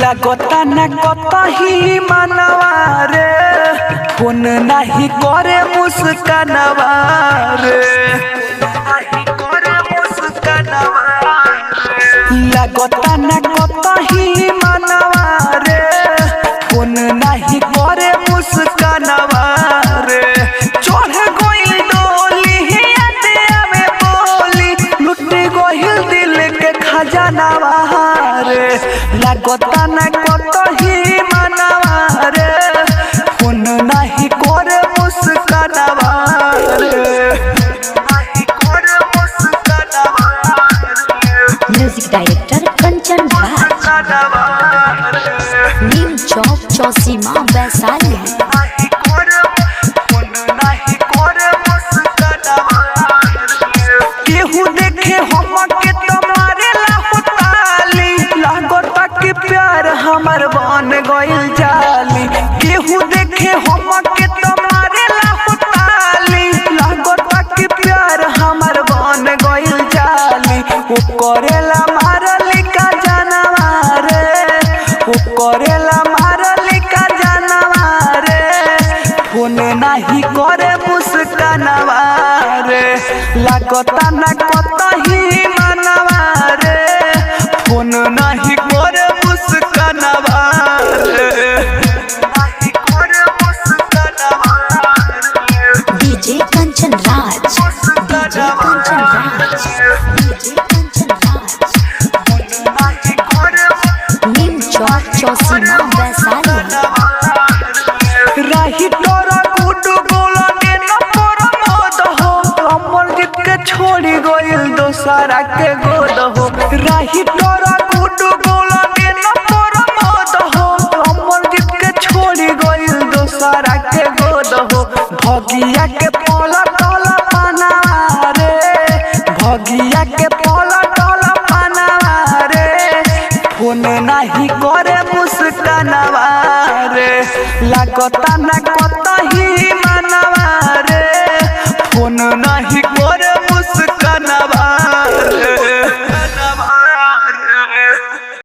लगता न कतही मनवा रे फोन नहीं करे मुस्कानवा रे लगता न कतही मनवा रे फोन नहीं करे मुस्कानवा रे चढ़ गइल डोली हिया में बोली लुट गइल दिल के खजानावा रे लगता न कतही मनवा रे फोन नहीं करे मुस्कानवा रे म्यूजिक डायरेक्टर कंचन राज, नीम चौक चौसीमा वैशाली। केहू देखे हमके तुम्हारे लाली लागता कि प्यार हमर बन गइल जाली। केहू देखे हमके तुम्हारे लाली लागता कि प्यार हमर बन गइल जाली। वो करेला मारली का जानवा रे, वो करेला मारली का जानवा रे, फोन नहीं करे मुस्कानवा रे लागता न कतही मनवा रे फोन नहीं करे मुस्कानवा रे। DJ Kanchan Raj, DJ Kanchan Raj, DJ Kanchan Raj, नीम चौक चौसीमा वैशाली। राही तोरा गुडू गोला के नंबर मोद हो अमर जीत के छोड़ी गइल दोसरा के गोद हो। राही तोरा गुडू गोला के नंबर मोद हो अमर जीत के छोड़ी गइल दोसरा के गोद हो। भगिया के पलटल पनावा रे, भगिया के पलटल पनावा रे, फोन नहीं करे मुस्कानवा रे लागता न कतही मनवा रे फोन नहीं